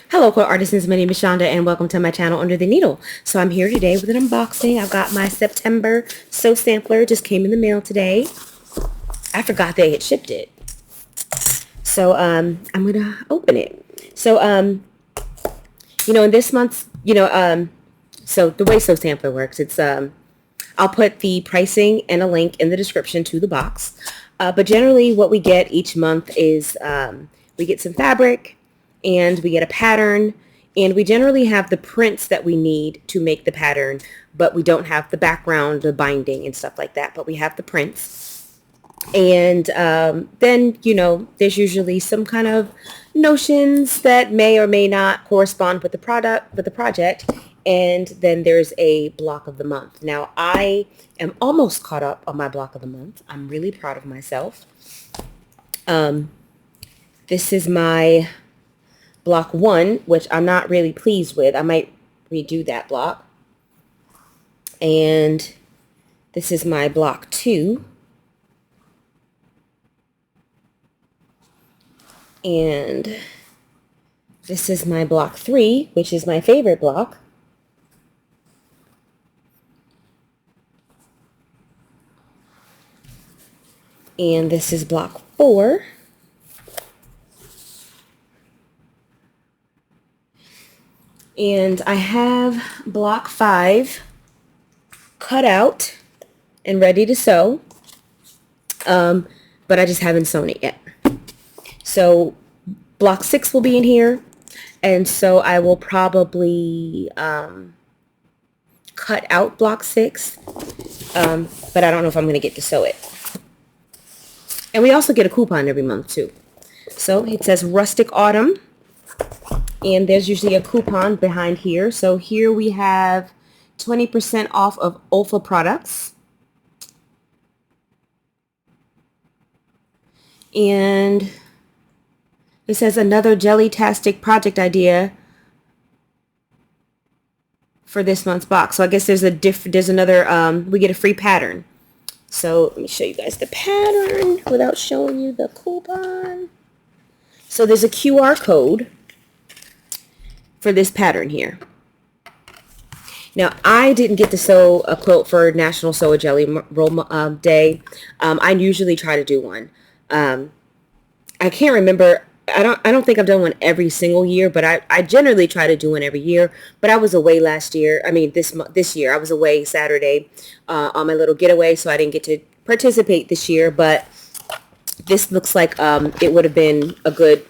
Hello, core artisans. My name is Shonda, and welcome to my channel Under the Needle. So I'm here today with an unboxing. I've got my September sew sampler. Just came in the mail today. I forgot they had shipped it. So I'm gonna open it. So in this month's so the way sew sampler works, it's I'll put the pricing and a link in the description to the box. But generally, what we get each month is we get some fabric, and we get a pattern, and we generally have the prints that we need to make the pattern, but we don't have the background, the binding and stuff like that, but we have the prints. And then, there's usually some kind of notions that may or may not correspond with the project. And then there's a block of the month. Now, I am almost caught up on my block of the month. I'm really proud of myself. This is my block 1, which I'm not really pleased with. I might redo that block. And this is my block 2. And this is my block 3, which is my favorite block. And this is block 4. And I have block 5 cut out and ready to sew, but I just haven't sewn it yet. So block 6 will be in here, and so I will probably cut out block 6, but I don't know if I'm going to get to sew it. And we also get a coupon every month too. So it says Rustic Autumn. And there's usually a coupon behind here. So here we have 20% off of Olfa products. And it says another Jelly-tastic project idea for this month's box. So I guess there's another, we get a free pattern. So let me show you guys the pattern without showing you the coupon. So there's a QR code for this pattern here. Now, I didn't get to sew a quilt for National Sew a Jelly Roll Day. I usually try to do one. I can't remember. I don't think I've done one every single year, but I generally try to do one every year. But I was away last year. I mean, this year I was away Saturday on my little getaway, so I didn't get to participate this year. But this looks like it would have been a good,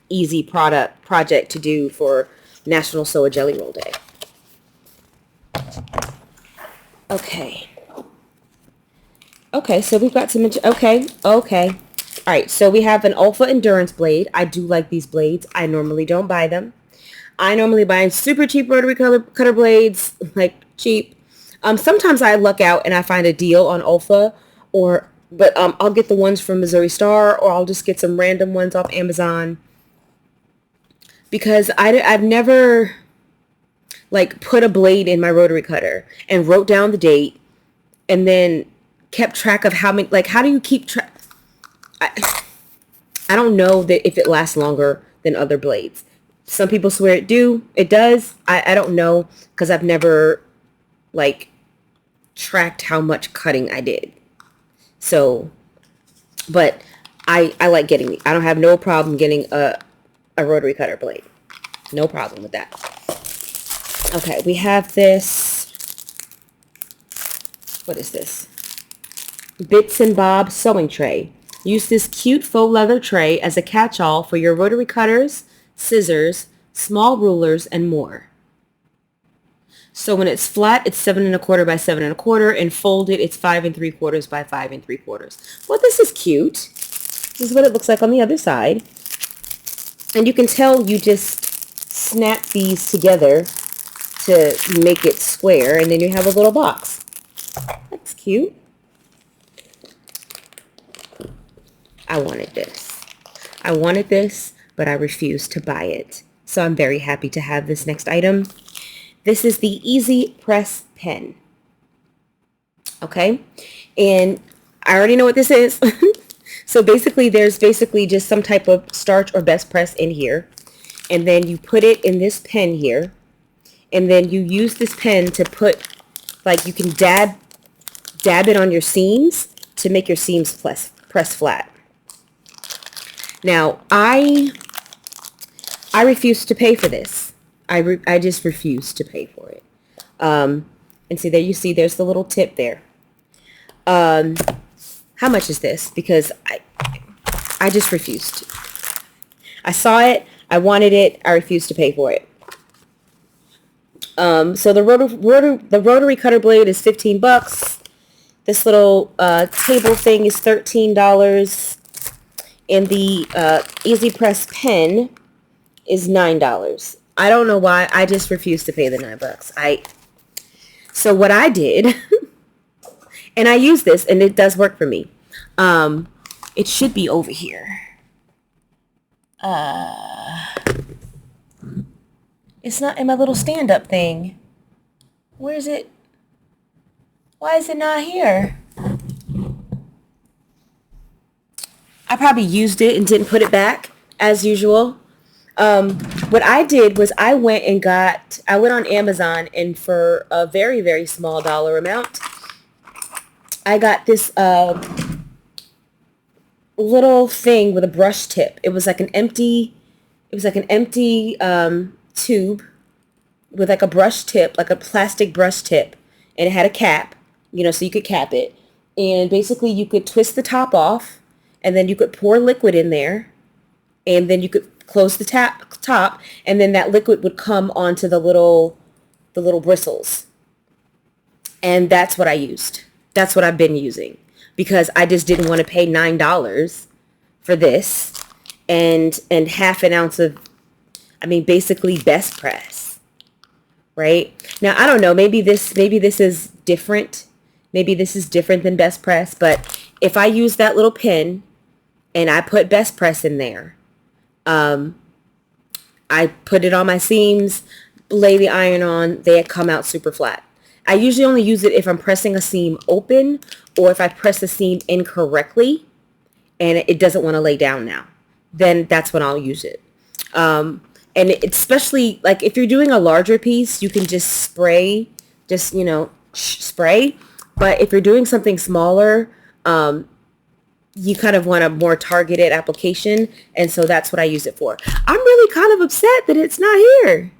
easy project to do for National Sew a Jelly Roll Day. Okay, so we've got some, okay. All right, so we have an Olfa Endurance blade. I do like these blades. I normally don't buy them. I normally buy super cheap rotary cutter blades, like cheap. Sometimes I luck out and I find a deal on Olfa, but I'll get the ones from Missouri Star, or I'll just get some random ones off Amazon. Because I've never like put a blade in my rotary cutter and wrote down the date and then kept track of how many, like, how do you keep track? I don't know that if it lasts longer than other blades. Some people swear it does. I don't know, because I've never like tracked how much cutting I did. So, but I like getting, I don't have no problem getting a rotary cutter blade. No problem with that. Okay, we have this. What is this? Bits and Bob sewing tray. Use this cute faux leather tray as a catch-all for your rotary cutters, scissors, small rulers, and more. So when it's flat, it's 7 1/4 by 7 1/4, and folded, it's 5 3/4 by 5 3/4. Well, this is cute. This is what it looks like on the other side. And you can tell you just snap these together to make it square, and then you have a little box. That's cute. I wanted this, but I refused to buy it. So I'm very happy to have this next item. This is the Easy Press pen. Okay, and I already know what this is. So basically, there's just some type of starch or best press in here. and then you put it in this pen here, and then you use this pen to put, like, you can dab it on your seams to make your seams press flat. Now, I refuse to pay for this. I just refuse to pay for it. And see, there you see, there's the little tip there. How much is this? Because I just refused. I saw it, I wanted it, I refused to pay for it. So the rotary cutter blade is $15. This little table thing is $13. And the Easy Press pen is $9. I don't know why. I just refused to pay the $9. So what I did, and I use this, and it does work for me. It should be over here. It's not in my little stand-up thing. Where is it? Why is it not here? I probably used it and didn't put it back, as usual. What I did was I went on Amazon, and for a very, very small dollar amount, I got this little thing with a brush tip. It was like an empty tube with like a brush tip, like a plastic brush tip, and it had a cap, so you could cap it. And basically you could twist the top off, and then you could pour liquid in there, and then you could close the top, and then that liquid would come onto the little bristles. And that's what I used. That's what I've been using, because I just didn't want to pay $9 for this and half an ounce of, basically Best Press, right? Now, I don't know, maybe this is different. Maybe this is different than Best Press, but if I use that little pin and I put Best Press in there, I put it on my seams, lay the iron on, they come out super flat. I usually only use it if I'm pressing a seam open, or if I press the seam incorrectly and it doesn't want to lay down now. Then that's when I'll use it. And especially, like, if you're doing a larger piece, you can just spray, spray. But if you're doing something smaller, you kind of want a more targeted application, and so that's what I use it for. I'm really kind of upset that it's not here.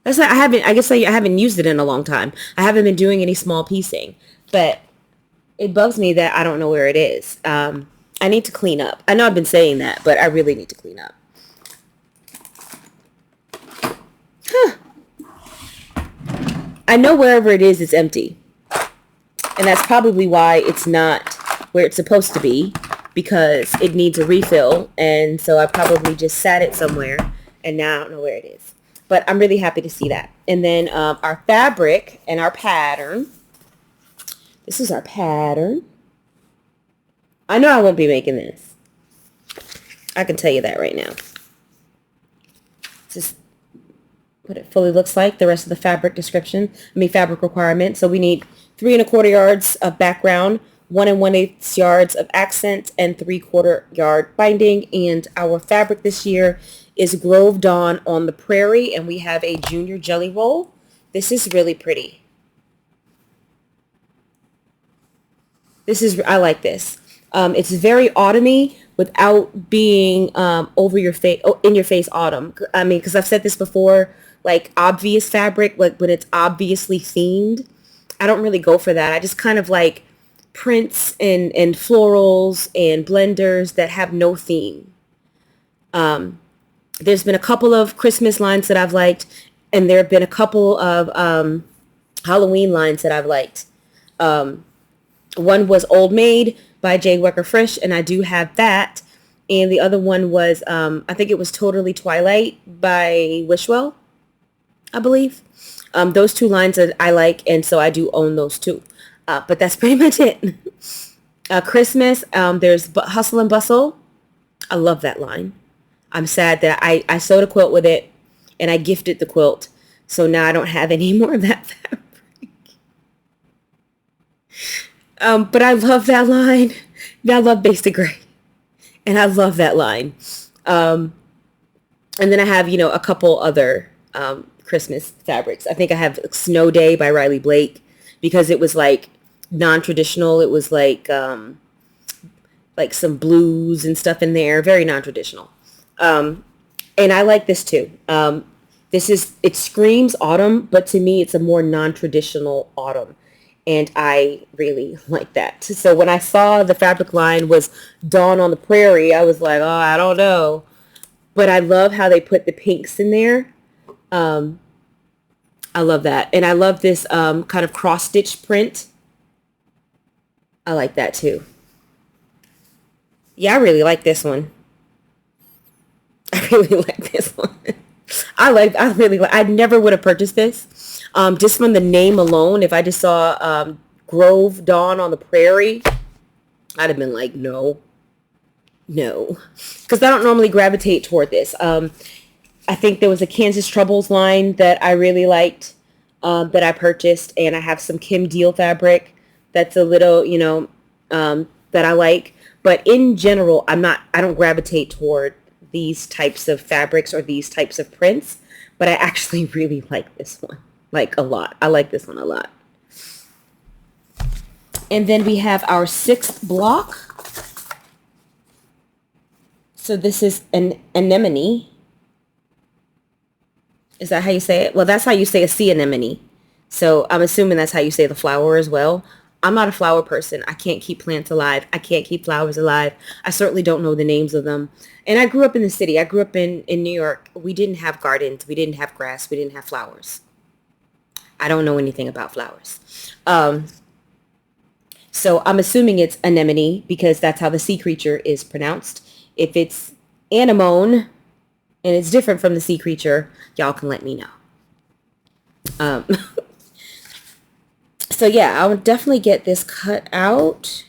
I haven't used it in a long time. I haven't been doing any small piecing, but it bugs me that I don't know where it is. I need to clean up. I know I've been saying that, but I really need to clean up. I know wherever it is, it's empty. And that's probably why it's not where it's supposed to be, because it needs a refill. And so I probably just sat it somewhere, and now I don't know where it is. But I'm really happy to see that. And then our fabric and our pattern. This is our pattern. I know I won't be making this. I can tell you that right now. This is what it fully looks like. The rest of the fabric description, fabric requirement. So we need 3 1/4 yards of background, 1 1/8 yards of accent, and 3/4 yard binding. And our fabric this year is Grove Dawn on the Prairie, and we have a junior jelly roll. This is really pretty. I like this. It's very autumny without being over your face, in your face autumn. Because I've said this before, like obvious fabric, like when it's obviously themed, I don't really go for that. I just kind of like prints and florals and blenders that have no theme. There's been a couple of Christmas lines that I've liked, and there have been a couple of Halloween lines that I've liked. One was Old Maid by J. Wecker Frisch, and I do have that. And the other one was, I think it was Totally Twilight by Wishwell, I believe. Those two lines that I like, and so I do own those two. But that's pretty much it. Christmas, there's Hustle and Bustle. I love that line. I'm sad that I sewed a quilt with it, and I gifted the quilt. So now I don't have any more of that fabric. But I love that line. I love Basic Gray. And I love that line. And then I have, a couple other Christmas fabrics. I think I have Snow Day by Riley Blake because it was like non-traditional. It was like some blues and stuff in there, very non-traditional. And I like this too. It screams autumn, but to me, it's a more non-traditional autumn. And I really like that. So when I saw the fabric line was Dawn on the Prairie, I was like, oh, I don't know. But I love how they put the pinks in there. I love that. And I love this kind of cross-stitch print. I like that too. Yeah, I really like this one. I really like this one. I never would have purchased this. Just from the name alone, if I just saw Grove Dawn on the Prairie, I'd have been like, no. Because I don't normally gravitate toward this. I think there was a Kansas Troubles line that I really liked that I purchased, and I have some Kim Deal fabric that's a little, that I like. But in general, I don't gravitate toward these types of fabrics or these types of prints, but I actually really like this one, like a lot. I like this one a lot. And then we have our 6th block. So this is an anemone. Is that how you say it? Well, that's how you say a sea anemone. So I'm assuming that's how you say the flower as well. I'm not a flower person. I can't keep plants alive. I can't keep flowers alive. I certainly don't know the names of them. And I grew up in the city. I grew up in New York. We didn't have gardens. We didn't have grass. We didn't have flowers. I don't know anything about flowers. So I'm assuming it's anemone because that's how the sea creature is pronounced. If it's anemone and it's different from the sea creature, y'all can let me know. So yeah, I would definitely get this cut out.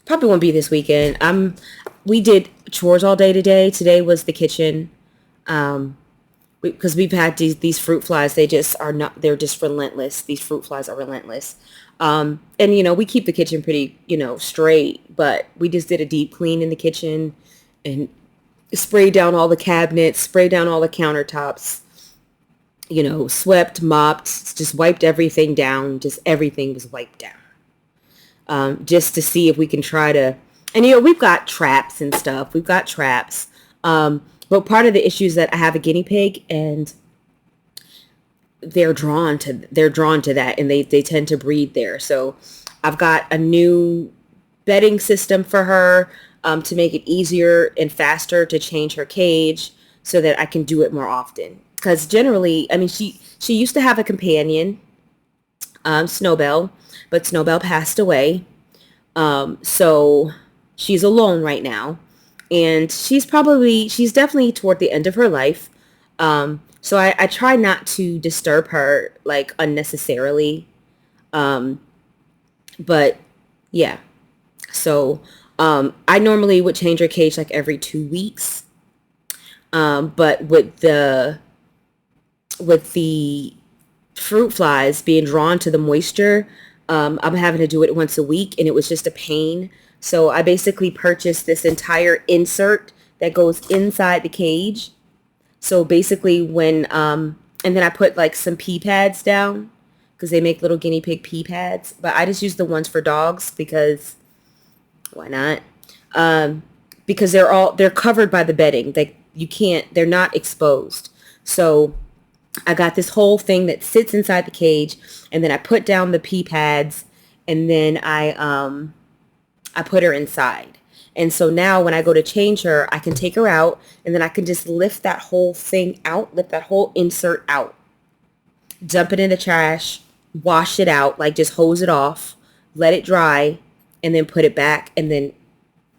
Probably won't be this weekend. We did chores all day today. Today was the kitchen. Because we've had these fruit flies. They're just relentless. These fruit flies are relentless. And we keep the kitchen pretty, straight, but we just did a deep clean in the kitchen and sprayed down all the cabinets, sprayed down all the countertops, swept, mopped, just wiped everything down. Just everything was wiped down. Just to see if we can try to, and we've got traps and stuff. We've got traps. But part of the issue is that I have a guinea pig and they're drawn to that, and they tend to breed there. So I've got a new bedding system for her to make it easier and faster to change her cage so that I can do it more often. Because generally, she used to have a companion, Snowbell, but Snowbell passed away. So she's alone right now. And she's definitely toward the end of her life. So I try not to disturb her like unnecessarily. But yeah. So I normally would change her cage like every 2 weeks. But with the fruit flies being drawn to the moisture, I'm having to do it once a week, and it was just a pain. So I basically purchased this entire insert that goes inside the cage. So basically and then I put like some pee pads down because they make little guinea pig pee pads. But I just use the ones for dogs because why not? Because they're covered by the bedding. They're not exposed. So I got this whole thing that sits inside the cage, and then I put down the pee pads, and then I put her inside. And so now when I go to change her, I can take her out, and then I can just lift that whole thing out, lift that whole insert out, dump it in the trash, wash it out, like just hose it off, let it dry, and then put it back, and then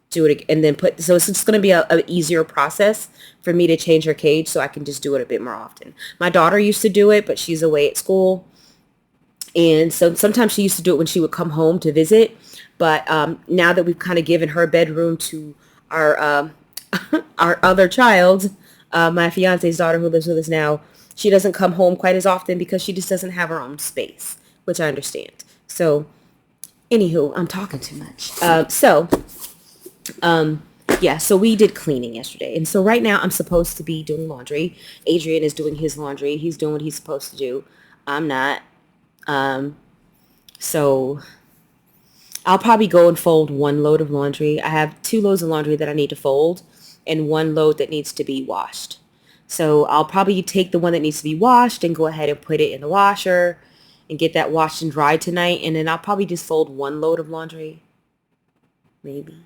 do it, and then so it's just going to be a easier process for me to change her cage, so I can just do it a bit more often. My daughter used to do it, but she's away at school. And so sometimes she used to do it when she would come home to visit. But now that we've kind of given her bedroom to our our other child, my fiance's daughter who lives with us now, she doesn't come home quite as often because she just doesn't have her own space, which I understand. So, anywho, I'm talking too much. Yeah, so we did cleaning yesterday. And so right now I'm supposed to be doing laundry. Adrian is doing his laundry. He's doing what he's supposed to do. I'm not. So I'll probably go and fold one load of laundry. I have 2 loads of laundry that I need to fold and 1 load that needs to be washed. So I'll probably take the one that needs to be washed and go ahead and put it in the washer and get that washed and dried tonight. And then I'll probably just fold 1 load of laundry. Maybe.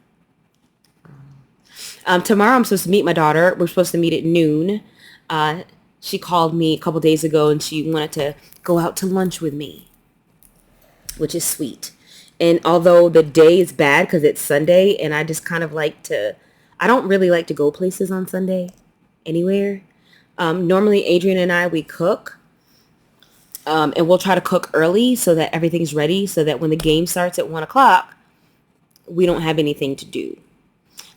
Tomorrow I'm supposed to meet my daughter. We're supposed to meet at noon. She called me a couple days ago and she wanted to go out to lunch with me, which is sweet. And although the day is bad because it's Sunday and I just kind of I don't really like to go places on Sunday anywhere. Normally Adrian and I, we cook. And we'll try to cook early so that everything's ready so that when the game starts at 1 o'clock, we don't have anything to do.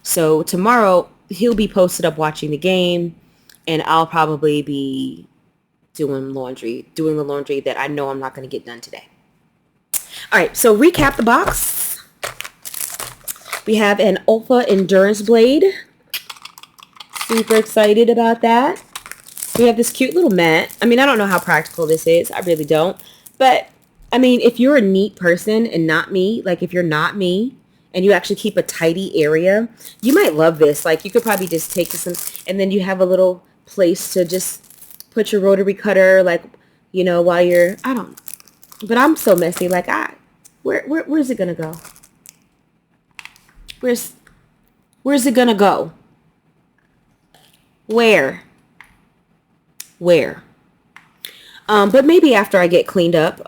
So tomorrow he'll be posted up watching the game and I'll probably be doing the laundry that I know I'm not going to get done today. All right, so recap the box. We have an Ulfa Endurance Blade. Super excited about that. We have this cute little mat. I mean, I don't know how practical this is. I really don't. But, I mean, if you're a neat person and not me, like if you're not me and you actually keep a tidy area, you might love this. Like you could probably just take this and then you have a little place to just put your rotary cutter, like, you know, while you're, I don't know. But I'm so messy. Like, where's it going to go? Where's it going to go? Where? But maybe after I get cleaned up,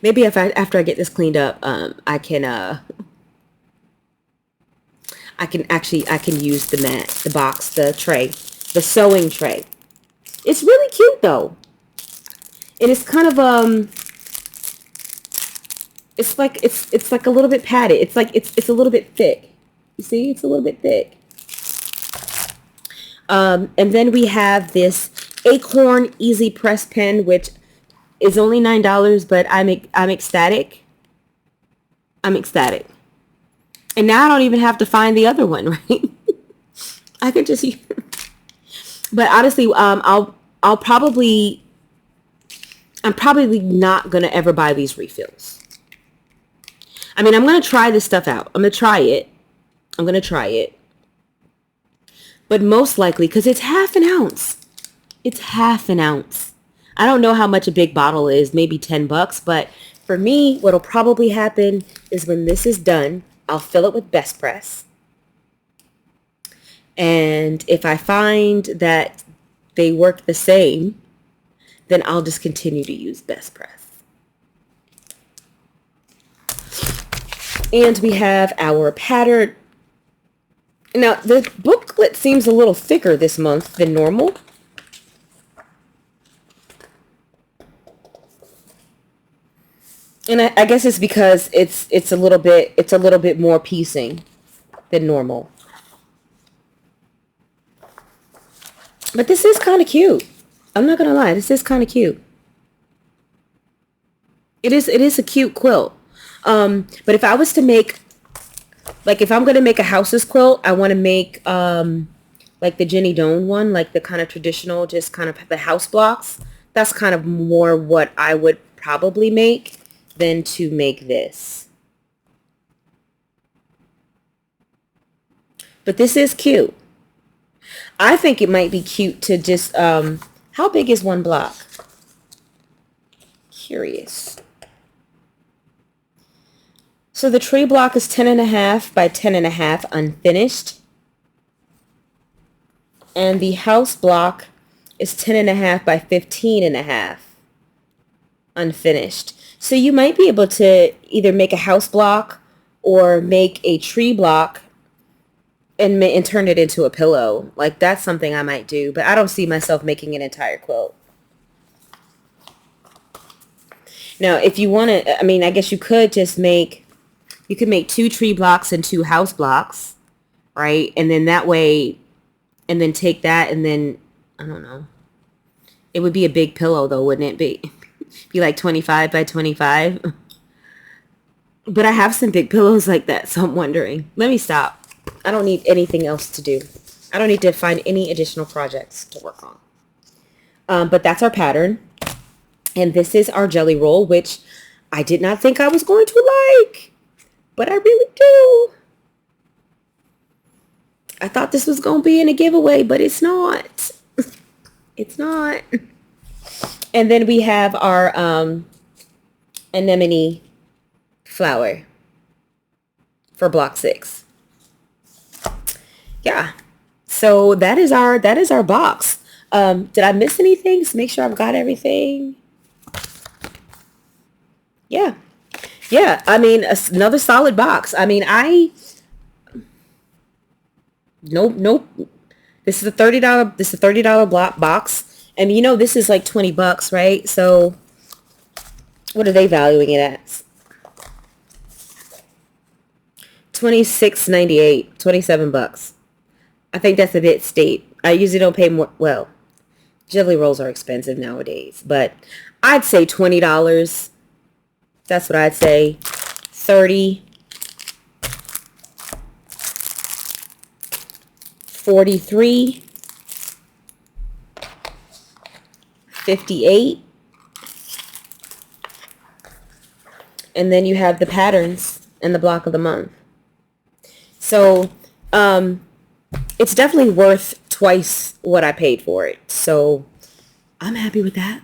maybe after I get this cleaned up, I can use the mat, the box, the tray, the sewing tray. It's really cute though. And it's kind of, it's like a little bit padded. It's like, it's a little bit thick. You see, it's a little bit thick. And then we have this Acorn Easy Press Pen, which is only $9, but I'm ecstatic. I'm ecstatic. And now I don't even have to find the other one, right? I could just use. But honestly, I'm probably not gonna ever buy these refills. I mean, I'm gonna try this stuff out. I'm gonna try it. But most likely, because it's half an ounce. It's half an ounce. I don't know how much a big bottle is, maybe $10. But for me, what'll probably happen is when this is done, I'll fill it with Best Press. And if I find that they work the same, then I'll just continue to use Best Press. And we have our pattern. Now, the booklet seems a little thicker this month than normal. And I guess it's because it's a little bit more piecing than normal. But this is kind of cute. I'm not going to lie. This is kind of cute. It is a cute quilt. But if I was to make, like if I'm going to make a house's quilt, I want to make like the Jenny Doan one, like the kind of traditional, just kind of the house blocks. That's kind of more what I would probably make than to make this. But this is cute. I think it might be cute to just, how big is one block? Curious. So the tree block is 10.5 by 10.5 unfinished. And the house block is 10.5 by 15.5 unfinished. So you might be able to either make a house block or make a tree block and turn it into a pillow. Like that's something I might do, but I don't see myself making an entire quilt. Now, if you want to, I mean, I guess you could just make, you could make 2 tree blocks and 2 house blocks, right? And then that way, and then take that and then, I don't know. It would be a big pillow though, wouldn't it be? Be like 25 by 25. But I have some big pillows like that, so I'm wondering. Let me stop. I don't need anything else to do. I don't need to find any additional projects to work on. But that's our pattern. And this is our jelly roll, which I did not think I was going to like. But I really do. I thought this was going to be in a giveaway, but it's not. It's not. And then we have our anemone flower for block 6. Yeah. So that is our box. Did I miss anything? So make sure I've got everything. Yeah. Yeah. I mean, another solid box. I mean, nope. This is a $30 block box. And you know, this is like $20, right? So what are they valuing it at? $26.98, $27. I think that's a bit steep. I usually don't pay more. Well, jelly rolls are expensive nowadays, but I'd say $20. That's what I'd say. 30, 43, 58. And then you have the patterns and the block of the month. So, it's definitely worth twice what I paid for it. So I'm happy with that.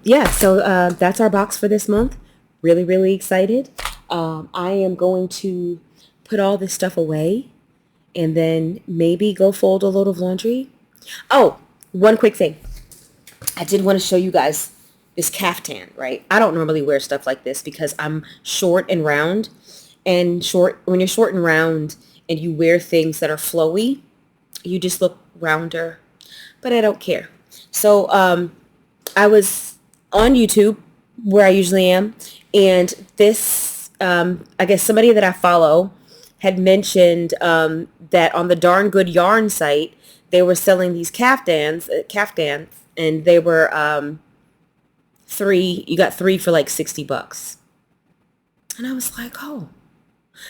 Yeah, so that's our box for this month. Really, really excited. I am going to put all this stuff away and then maybe go fold a load of laundry. Oh, one quick thing. I did want to show you guys this caftan, right? I don't normally wear stuff like this because I'm short and round. And when you're short and round and you wear things that are flowy, you just look rounder. But I don't care. So I was on YouTube, where I usually am, and this, I guess somebody that I follow had mentioned that on the Darn Good Yarn site, they were selling these caftans, and they were you got 3 for like $60. And I was like, oh.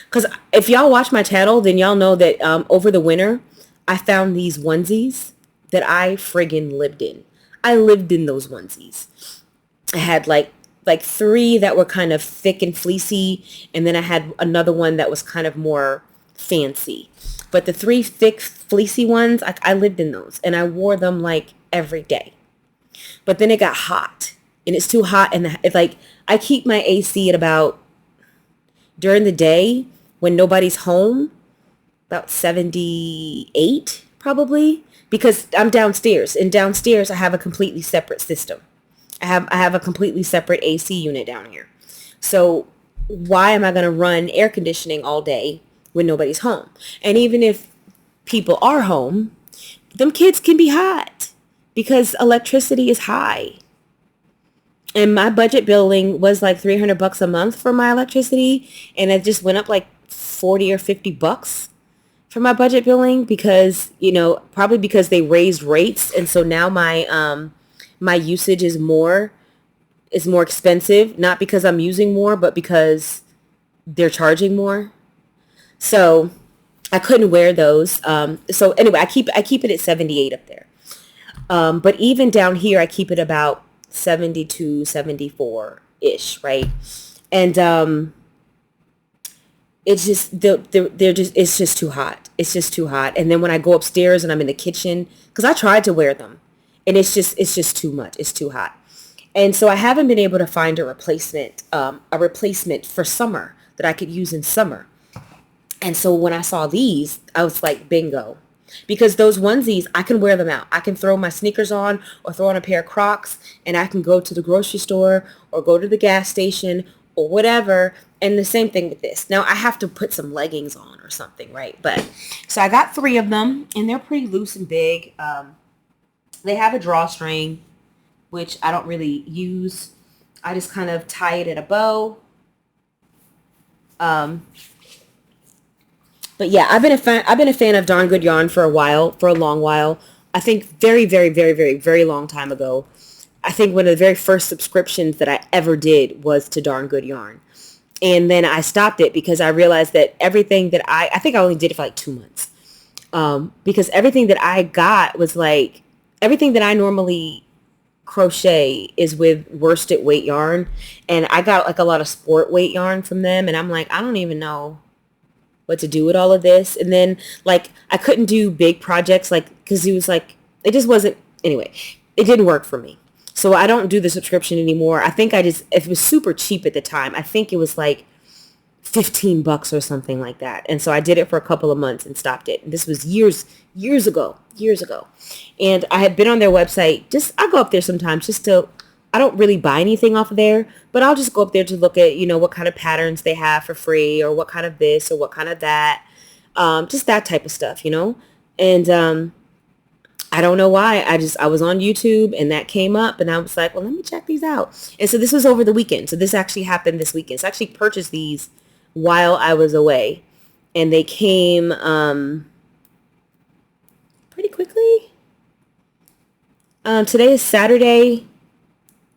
Because if y'all watch my channel, then y'all know that over the winter, I found these onesies that I friggin' lived in. I lived in those onesies. I had like 3 that were kind of thick and fleecy, and then I had another one that was kind of more fancy. But the 3 thick, fleecy ones, I lived in those, and I wore them like every day. But then it got hot, and it's too hot, and it's like I keep my AC at about, during the day when nobody's home, about 78 probably, because I'm downstairs, and downstairs I have a completely separate system. I have a completely separate AC unit down here. So why am I going to run air conditioning all day when nobody's home? And even if people are home, them kids can be hot because electricity is high. And my budget billing was like $300 a month for my electricity, and it just went up like $40 or $50 for my budget billing because, probably because they raised rates, and so now my usage is more expensive, not because I'm using more, but because they're charging more. So I couldn't wear those. So anyway, I keep it at 78 up there. But even down here, I keep it about 72, 74-ish, right? And it's just it's just too hot. It's just too hot. And then when I go upstairs and I'm in the kitchen, because I tried to wear them, and it's just too much. It's too hot. And so I haven't been able to find a replacement for summer that I could use in summer. And so when I saw these, I was like, bingo. Because those onesies, I can wear them out. I can throw my sneakers on or throw on a pair of Crocs, and I can go to the grocery store or go to the gas station or whatever. And the same thing with this. Now I have to put some leggings on or something, right? But so I got 3 of them, and they're pretty loose and big. They have a drawstring, which I don't really use. I just kind of tie it in a bow. But yeah, I've been a fan of Darn Good Yarn for a long while. I think very, very, very, very, very long time ago. I think one of the very first subscriptions that I ever did was to Darn Good Yarn. And then I stopped it because I realized that everything that I think I only did it for like 2 months. Because everything that I got was like, everything that I normally crochet is with worsted weight yarn. And I got like a lot of sport weight yarn from them. And I'm like, I don't even know what to do with all of this. And then like, I couldn't do big projects like, cause it was like, it just wasn't, anyway, it didn't work for me. So I don't do the subscription anymore. I think it was super cheap at the time. I think it was like $15 or something like that. And so I did it for a couple of months and stopped it. And this was years ago. And I had been on their website. I go up there sometimes I don't really buy anything off of there, but I'll just go up there to look at, what kind of patterns they have for free or what kind of this or what kind of that. Just that type of stuff, And I don't know why. I was on YouTube and that came up and I was like, well, let me check these out. And so this was over the weekend. So this actually happened this weekend. So I actually purchased these while I was away and they came pretty quickly. Today is Saturday.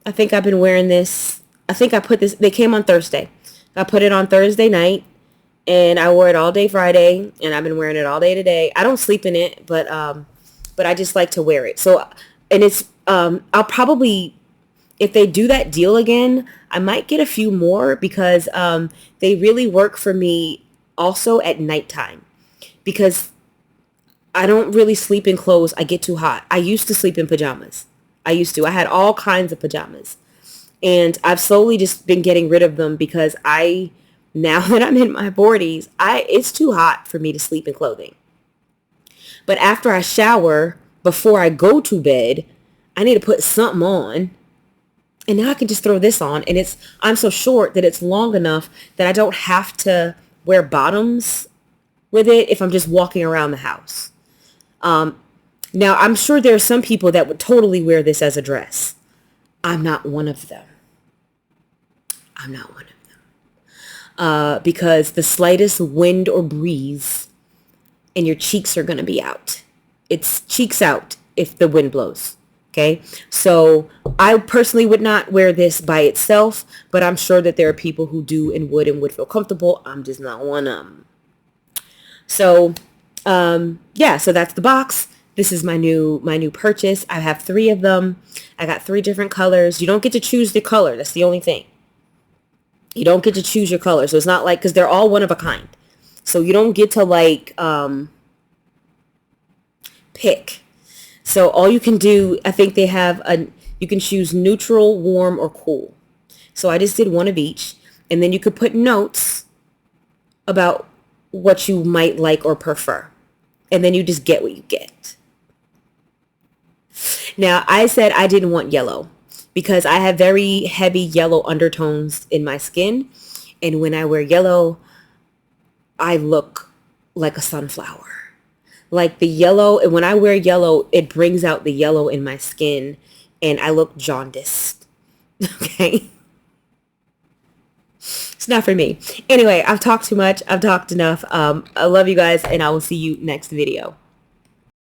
I think I've been wearing this. I think they came on Thursday. I put it on Thursday night and I wore it all day Friday and I've been wearing it all day today. I don't sleep in it, but I just like to wear it. So, and it's, I'll probably, if they do that deal again, I might get a few more because they really work for me also at nighttime because I don't really sleep in clothes. I get too hot. I used to sleep in pajamas. I had all kinds of pajamas and I've slowly just been getting rid of them because now that I'm in my 40s, it's too hot for me to sleep in clothing. But after I shower, before I go to bed, I need to put something on. And now I can just throw this on. And I'm so short that it's long enough that I don't have to wear bottoms with it if I'm just walking around the house. Now, I'm sure there are some people that would totally wear this as a dress. I'm not one of them. Because the slightest wind or breeze and your cheeks are going to be out. It's cheeks out if the wind blows. Okay. So I personally would not wear this by itself, but I'm sure that there are people who do and would feel comfortable. I'm just not one of them. So, yeah, so that's the box. This is my new purchase. I have 3 of them. I got 3 different colors. You don't get to choose the color. That's the only thing. You don't get to choose your color. So it's not like, cause they're all one of a kind. So you don't get to like, pick. So all you can do, I think they have you can choose neutral, warm, or cool. So I just did one of each. And then you could put notes about what you might like or prefer. And then you just get what you get. Now, I said I didn't want yellow because I have very heavy yellow undertones in my skin. And when I wear yellow, I look like a sunflower. Like the yellow, and when I wear yellow, it brings out the yellow in my skin and I look jaundiced. Okay? It's not for me. Anyway, I've talked too much. I've talked enough. I love you guys and I will see you next video.